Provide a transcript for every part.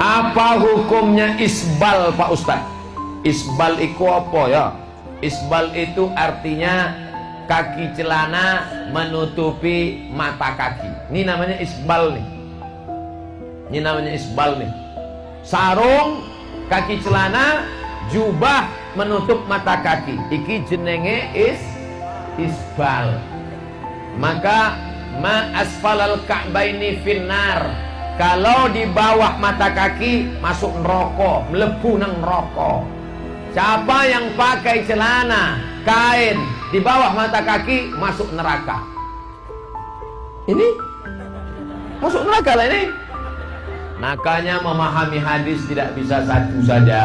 Apa hukumnya isbal Pak Ustadz? Isbal itu apa ya? Isbal itu artinya kaki celana menutupi mata kaki. Ini namanya isbal nih. Ini namanya isbal nih. Sarung, kaki celana, jubah menutup mata kaki. Iki jenenge isbal. Maka ma asfalal ka'baini finnar. Kalau di bawah mata kaki masuk neraka, mlebu nang neraka. Siapa yang pakai celana kain di bawah mata kaki masuk neraka. Ini masuk neraka lah ini. Makanya memahami hadis tidak bisa satu saja.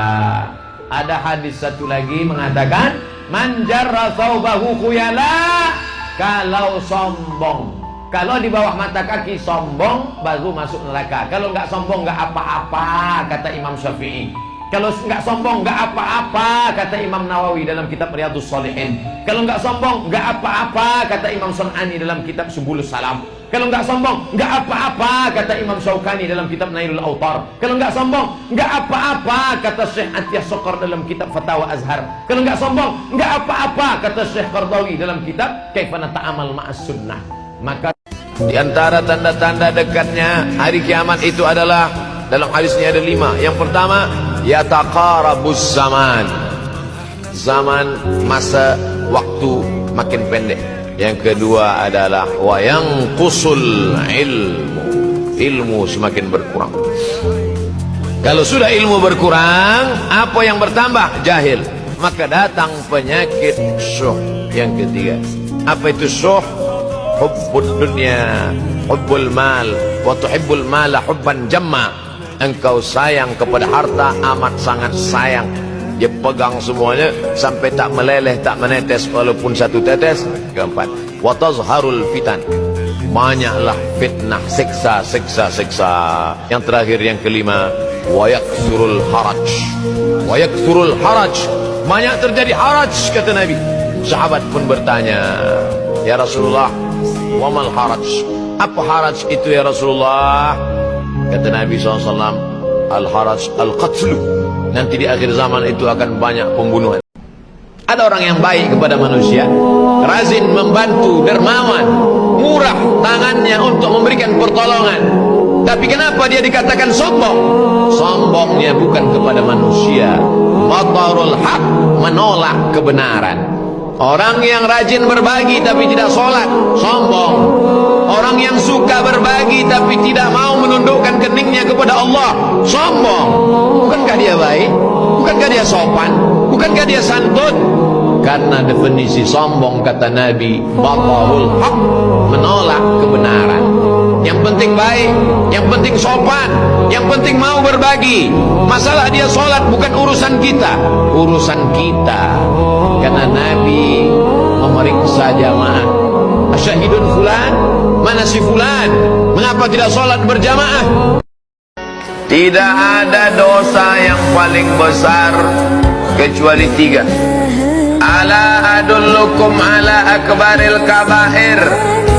Ada hadis satu lagi mengatakan man jarra thawbahu khuyala, kalau sombong, kalau di bawah mata kaki sombong baru masuk neraka. Kalau nggak sombong nggak apa-apa, kata Imam Syafi'i. Kalau nggak sombong nggak apa-apa, kata Imam Nawawi dalam kitab Riyadhus Shalihin. Kalau nggak sombong nggak apa-apa, kata Imam Sun'ani dalam kitab Subulus Salam. Kalau nggak sombong nggak apa-apa, kata Imam Syaukani dalam kitab Nailul Autar. Kalau nggak sombong nggak apa-apa, kata Syekh Atiyah Sokor dalam kitab Fatawa Azhar. Kalau nggak sombong nggak apa-apa, kata Syekh Qardawi dalam kitab Kaifana Ta'amal Ma'as Sunnah. Maka di antara tanda-tanda dekatnya hari kiamat itu adalah, dalam hadisnya ada 5. Yang pertama, yataqarabuz zaman. Zaman, masa, waktu makin pendek. Yang kedua adalah wayanqusul ilmu. Ilmu semakin berkurang. Kalau sudah ilmu berkurang, apa yang bertambah? Jahil. Maka datang penyakit syuh. Yang ketiga, apa itu syuh? Hubbud dunya, hubbul mal, wa tuhibbul mala hubban jamma. Engkau sayang kepada harta amat sangat sayang. Dia pegang semuanya sampai tak meleleh, tak menetes walaupun satu tetes. Keempat, wa tazharul fitan. Banyaklah fitnah, siksa. Yang terakhir, yang kelima, wa yakthurul haraj. Wa yakthurul haraj. Banyak terjadi haraj, kata Nabi. Sahabat pun bertanya, ya Rasulullah, wa mal haraj? Apa haraj itu ya Rasulullah? Kata Nabi SAW, al-haraj al-qatlu. Nanti di akhir zaman itu akan banyak pembunuhan. Ada orang yang baik kepada manusia, rajin membantu, dermawan, murah tangannya untuk memberikan pertolongan. Tapi kenapa dia dikatakan sombong? Sombongnya bukan kepada manusia. Batarul haq, menolak kebenaran. Orang yang rajin berbagi tapi tidak sholat, sombong. Orang yang suka berbagi tapi tidak mau menundukkan keningnya kepada Allah, sombong. Bukankah dia baik? Bukankah dia sopan? Bukankah dia santun? Karena definisi sombong, kata Nabi, batarul haq, menolak kebenaran. Yang penting baik, yang penting sopan, yang penting mau berbagi. Masalah dia sholat bukan urusan kita, urusan kita. Karena Nabi memeriksa jamaah. Asyahidun fulan, mana si fulan? Mengapa tidak sholat berjamaah? Tidak ada dosa yang paling besar kecuali 3. Ala adullukum ala akbaril kabair.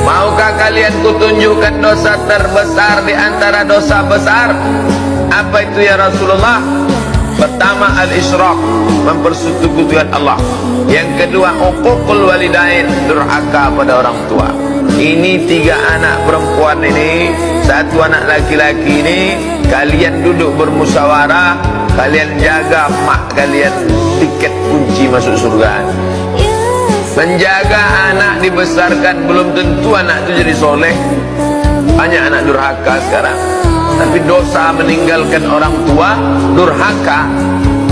Maukah kalian kutunjukkan dosa terbesar di antara dosa besar? Apa itu ya Rasulullah? Pertama, al-isyraq, mempersekutukan Allah. Yang kedua, uququl walidain, durhaka pada orang tua. Ini 3 anak perempuan ini, 1 anak laki-laki ini. Kalian duduk bermusyawarah, kalian jaga mak kalian, tiket kunci masuk surga. Menjaga anak dibesarkan belum tentu anak itu jadi soleh. Banyak anak durhaka sekarang. Tapi dosa meninggalkan orang tua, durhaka,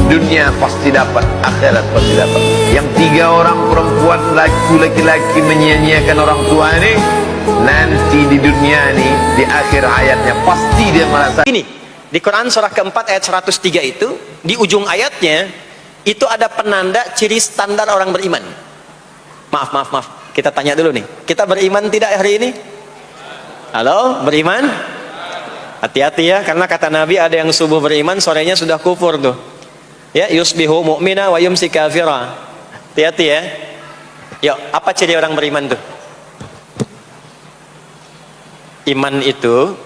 dunia pasti dapat, akhirat pasti dapat. Yang 3 orang perempuan, laki-laki menyia-nyiakan orang tua ini, nanti di dunia ini, di akhir hayatnya pasti dia merasa. Ini di Quran surah keempat ayat 103 itu, di ujung ayatnya itu ada penanda ciri standar orang beriman. Maaf, kita tanya dulu nih, kita beriman tidak hari ini? Halo, beriman? Hati-hati ya, karena kata Nabi ada yang subuh beriman, sorenya sudah kufur tuh. Ya, yusbihu mu'mina wa yumsi kafira. Hati-hati ya. Yuk, apa ciri orang beriman tuh? Iman itu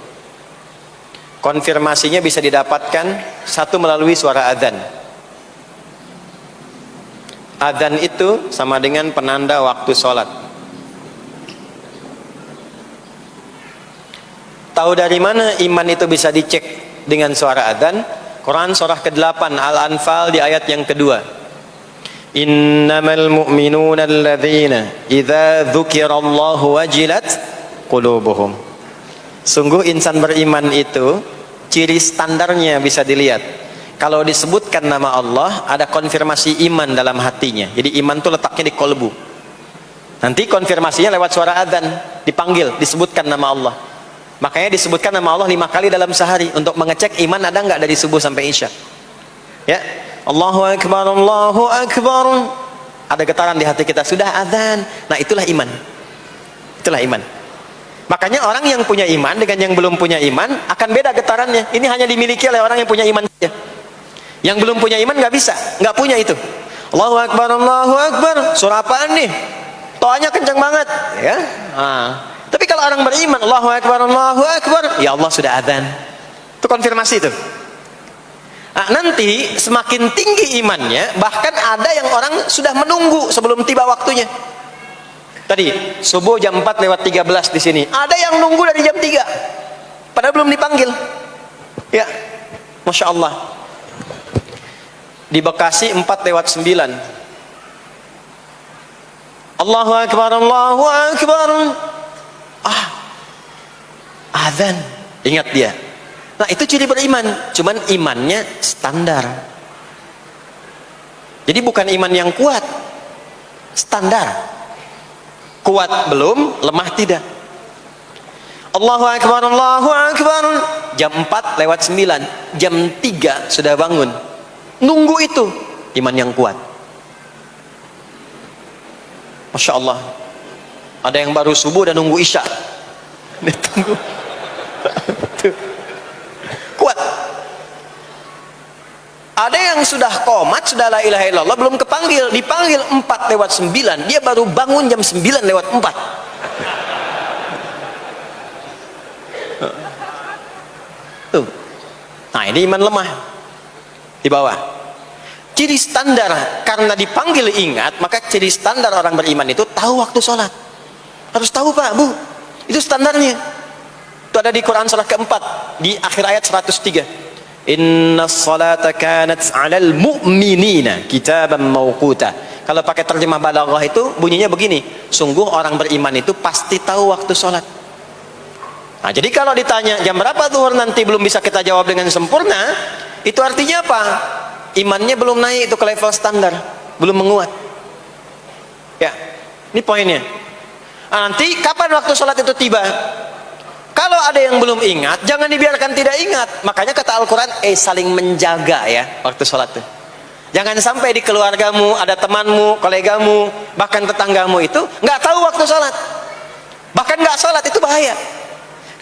konfirmasinya bisa didapatkan satu melalui suara adzan. Adzan itu sama dengan penanda waktu sholat. Tahu dari mana iman itu bisa dicek dengan suara adzan? Quran surah ke-8 Al-Anfal di ayat yang kedua. Innamal mu'minuna alladzina idza dzukirallahu wajilat qulubuhum. Sungguh insan beriman itu ciri standarnya bisa dilihat. Kalau disebutkan nama Allah, ada konfirmasi iman dalam hatinya. Jadi iman itu letaknya di kolbu. Nanti konfirmasinya lewat suara adzan, dipanggil, disebutkan nama Allah. Makanya disebutkan nama Allah 5 kali dalam sehari untuk mengecek iman ada nggak dari subuh sampai isya. Ya, Allahu Akbar, Allahu Akbar. Ada getaran di hati kita, sudah adzan. Nah, itulah iman. Itulah iman. Makanya orang yang punya iman dengan yang belum punya iman akan beda getarannya. Ini hanya dimiliki oleh orang yang punya iman saja. Yang belum punya iman nggak bisa, nggak punya itu. Allahu Akbar, Allahu Akbar. Surah apaan nih? Toanya kencang banget, ya. Tapi kalau orang beriman, Allahu Akbar, Allahu Akbar, ya Allah sudah adzan. Itu konfirmasi itu. Nah, nanti semakin tinggi imannya, bahkan ada yang orang sudah menunggu sebelum tiba waktunya. Tadi subuh jam 4 lewat 13 di sini. Ada yang nunggu dari jam 3. Padahal belum dipanggil. Ya. Masya Allah. Di Bekasi 4 lewat 9. Allahu Akbar, Allahu Akbar. Azan. Ingat dia. Nah, itu ciri beriman. Cuman imannya standar. Jadi bukan iman yang kuat. Standar. Kuat belum, lemah tidak. Allahu Akbar, Allahu Akbar. Jam 4 lewat 9. Jam 3 sudah bangun. Nunggu itu. Iman yang kuat. Masya Allah. Ada yang baru subuh dan nunggu isya. Ditunggu. Kuat. Ada yang sudah qomat, sudah la ilaha illallah, belum kepanggil, dipanggil 4 lewat 9, dia baru bangun jam 9 lewat 4. Tuh. Nah, ini iman lemah. Di bawah. Ciri standar, karena dipanggil ingat, maka ciri standar orang beriman itu tahu waktu sholat. Harus tahu, Pak, Bu. Itu standarnya. Itu ada di Quran surah keempat di akhir ayat 103. Inna salata kanat 'alal mu'minina kitaban mawquta. Kalau pakai terjemah balaghah itu bunyinya begini, sungguh orang beriman itu pasti tahu waktu sholat. Nah, jadi kalau ditanya jam berapa zuhur nanti belum bisa kita jawab dengan sempurna, itu artinya apa? Imannya belum naik itu ke level standar, belum menguat. Ya, ini poinnya. Nah, nanti kapan waktu sholat itu tiba? Kalau ada yang belum ingat, jangan dibiarkan tidak ingat. Makanya kata Al-Quran, saling menjaga ya waktu sholat itu. Jangan sampai di keluargamu, ada temanmu, kolegamu, bahkan tetanggamu itu nggak tahu waktu sholat. Bahkan nggak sholat, itu bahaya.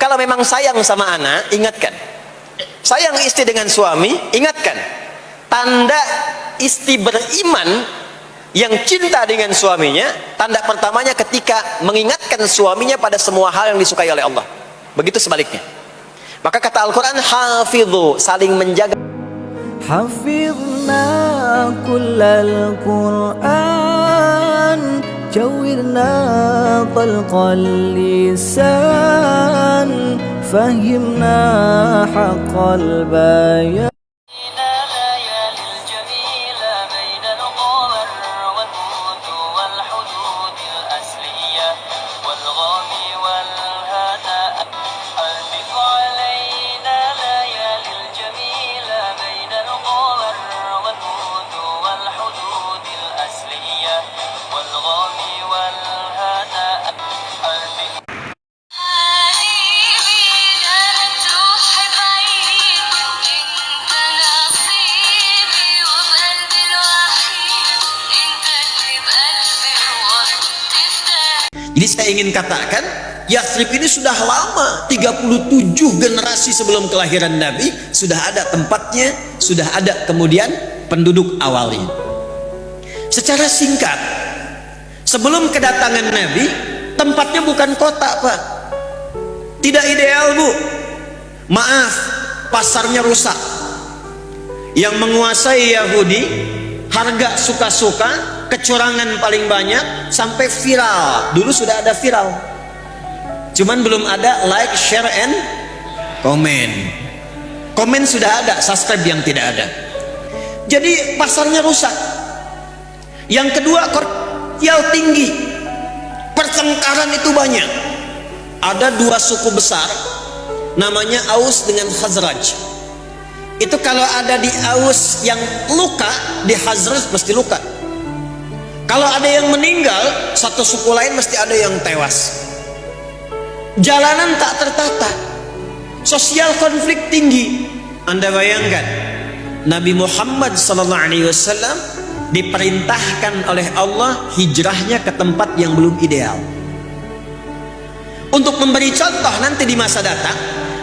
Kalau memang sayang sama anak, ingatkan. Sayang istri dengan suami, ingatkan. Tanda istri beriman yang cinta dengan suaminya, tanda pertamanya ketika mengingatkan suaminya pada semua hal yang disukai oleh Allah. Begitu sebaliknya. Maka kata Al-Quran, hafidhu, saling menjaga. Hafidhna kullal Qur'an, jawirna talqal lisan, fahimna haqqal bayan. Jadi saya ingin katakan, Yathrib ini sudah lama, 37 generasi sebelum kelahiran Nabi, sudah ada tempatnya, sudah ada kemudian penduduk awalnya. Secara singkat, sebelum kedatangan Nabi, tempatnya bukan kota, Pak. Tidak ideal, Bu. Maaf, pasarnya rusak. Yang menguasai Yahudi, harga suka-suka, kecurangan paling banyak, sampai viral. Dulu sudah ada viral, cuman belum ada like, share, and comment. Komen sudah ada, subscribe yang tidak ada. Jadi pasarnya rusak. Yang kedua, komersial tinggi, pertengkaran itu banyak. Ada dua suku besar, namanya Aus dengan Khazraj. Itu kalau ada di Aus yang luka, di Khazraj mesti luka. Kalau ada yang meninggal, satu suku lain mesti ada yang tewas. Jalanan tak tertata, sosial konflik tinggi. Anda bayangkan, Nabi Muhammad SAW diperintahkan oleh Allah hijrahnya ke tempat yang belum ideal, untuk memberi contoh nanti di masa datang.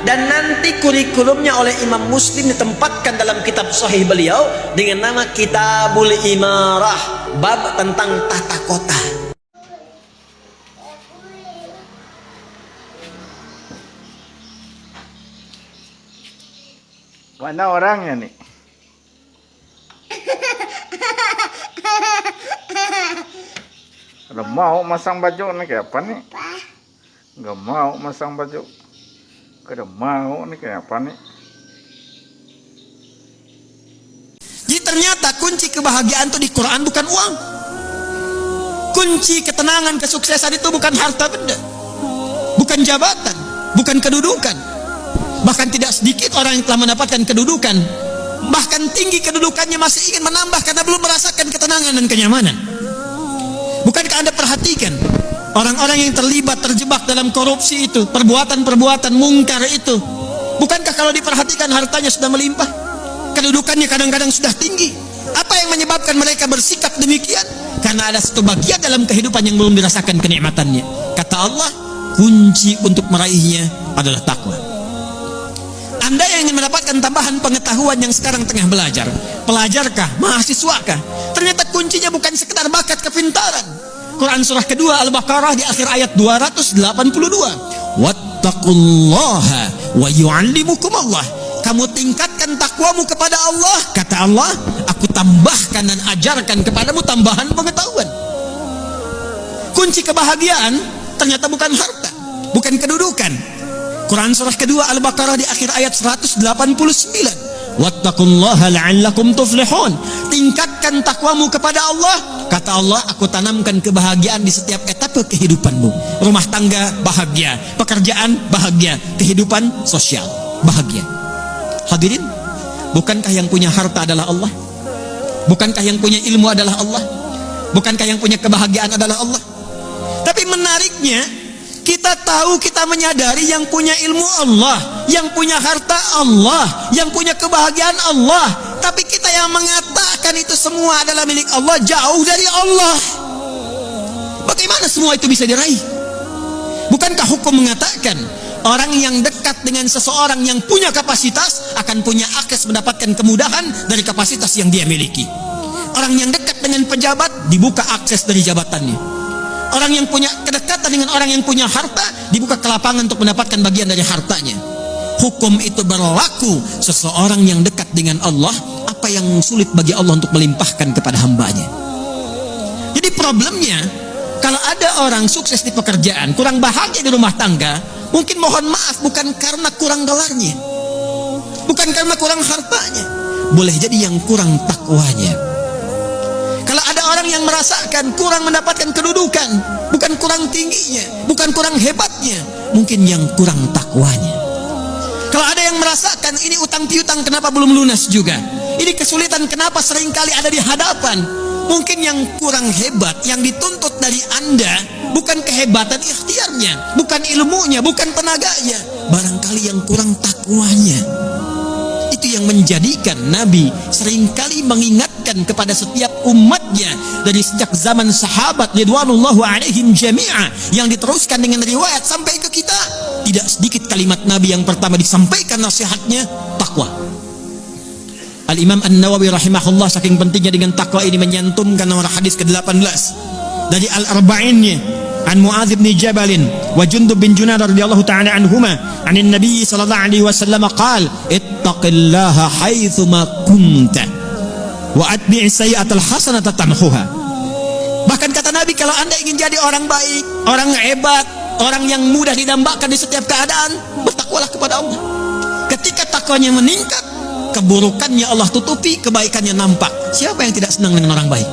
Dan nanti kurikulumnya oleh Imam Muslim ditempatkan dalam kitab sahih beliau dengan nama Kitabul Imarah, bab tentang tata kota. Mana orangnya nih? Udah mau masang baju nih kayak apa nih? Gak mau masang baju. Udah mau nih kayak apa nih? Jadi ternyata kunci kebahagiaan itu di Quran bukan uang. Kunci ketenangan, kesuksesan itu bukan harta benda, bukan jabatan, bukan kedudukan. Bahkan tidak sedikit orang yang telah mendapatkan kedudukan, bahkan tinggi kedudukannya, masih ingin menambah karena belum merasakan ketenangan dan kenyamanan. Bukankah Anda perhatikan orang-orang yang terjebak dalam korupsi itu, perbuatan-perbuatan mungkar itu? Bukankah kalau diperhatikan hartanya sudah melimpah, kedudukannya kadang-kadang sudah tinggi? Apa yang menyebabkan mereka bersikap demikian? Karena ada satu bagian dalam kehidupan yang belum dirasakan kenikmatannya. Kata Allah, kunci untuk meraihnya adalah takwa. Anda yang ingin mendapatkan tambahan pengetahuan yang sekarang tengah belajar, pelajarkah, mahasiswakah? Ternyata kuncinya bukan sekedar bakat kepintaran. Quran surah kedua Al-Baqarah di akhir ayat 282. Wattaqullaha wa yu'allimukumullah. Kamu tingkatkan takwamu kepada Allah, kata Allah, aku tambahkan dan ajarkan kepadamu tambahan pengetahuan. Kunci kebahagiaan ternyata bukan harta, bukan kedudukan. Quran surah kedua Al-Baqarah di akhir ayat 189. Wattaqullaha la'allakum tuflihun. Tingkatkan takwamu kepada Allah, kata Allah, aku tanamkan kebahagiaan di setiap etape kehidupanmu. Rumah tangga bahagia, pekerjaan bahagia, kehidupan sosial bahagia. Hadirin, bukankah yang punya harta adalah Allah? Bukankah yang punya ilmu adalah Allah? Bukankah yang punya kebahagiaan adalah Allah? Tapi menariknya, kita tahu, kita menyadari yang punya ilmu Allah, yang punya harta Allah, yang punya kebahagiaan Allah. Tapi kita yang mengatakan itu semua adalah milik Allah, jauh dari Allah. Bagaimana semua itu bisa diraih? Bukankah hukum mengatakan orang yang dekat dengan seseorang yang punya kapasitas akan punya akses mendapatkan kemudahan dari kapasitas yang dia miliki? Orang yang dekat dengan pejabat dibuka akses dari jabatannya. Orang yang punya kedekatan dengan orang yang punya harta dibuka kelapangan untuk mendapatkan bagian dari hartanya. Hukum itu berlaku seseorang yang dekat dengan Allah, apa yang sulit bagi Allah untuk melimpahkan kepada hambanya. Jadi problemnya, kalau ada orang sukses di pekerjaan, kurang bahagia di rumah tangga, mungkin mohon maaf bukan karena kurang gelarnya, bukan karena kurang hartanya, boleh jadi yang kurang takwanya. Kalau ada orang yang merasakan kurang mendapatkan kedudukan, bukan kurang tingginya, bukan kurang hebatnya, mungkin yang kurang takwanya. Kalau ada yang merasakan ini utang piutang kenapa belum lunas juga, ini kesulitan kenapa seringkali ada di hadapan, mungkin yang kurang hebat, yang dituntut dari Anda bukan kehebatan ikhtiarnya, bukan ilmunya, bukan tenaganya, barangkali yang kurang takwanya. Itu yang menjadikan Nabi seringkali mengingatkan kepada setiap umatnya dari sejak zaman sahabat ridwanullahu alaihim jami'a, yang diteruskan dengan riwayat sampai ke kita. Tidak sedikit kalimat Nabi yang pertama disampaikan nasihatnya, takwa. Al-Imam An-Nawawi rahimahullah saking pentingnya dengan takwa ini menyantumkan nomor hadis ke-18 dari Al-Arba'innya. an Muadz bin Jabal wa Jundub bin Junadah radhiyallahu ta'ala anhuma anin Nabi sallallahu alaihi wasallam qala ittaqillaha haitsu ma kunta wa atbi' sayyi'atal hasanata tamhuha. Bahkan kata Nabi, kalau Anda ingin jadi orang baik, orang hebat, orang yang mudah didambakan di setiap keadaan, bertakwalah kepada Allah. Ketika takwanya meningkat, keburukannya Allah tutupi, kebaikannya nampak. Siapa yang tidak senang dengan orang baik?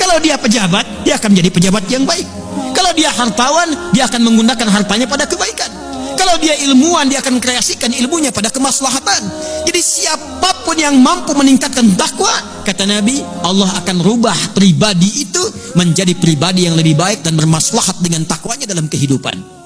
Kalau dia pejabat, dia akan menjadi pejabat yang baik. Kalau dia hartawan, dia akan menggunakan hartanya pada kebaikan. Kalau dia ilmuwan, dia akan kreasikan ilmunya pada kemaslahatan. Jadi siapapun yang mampu meningkatkan takwa, kata Nabi, Allah akan rubah pribadi itu menjadi pribadi yang lebih baik dan bermaslahat dengan takwanya dalam kehidupan.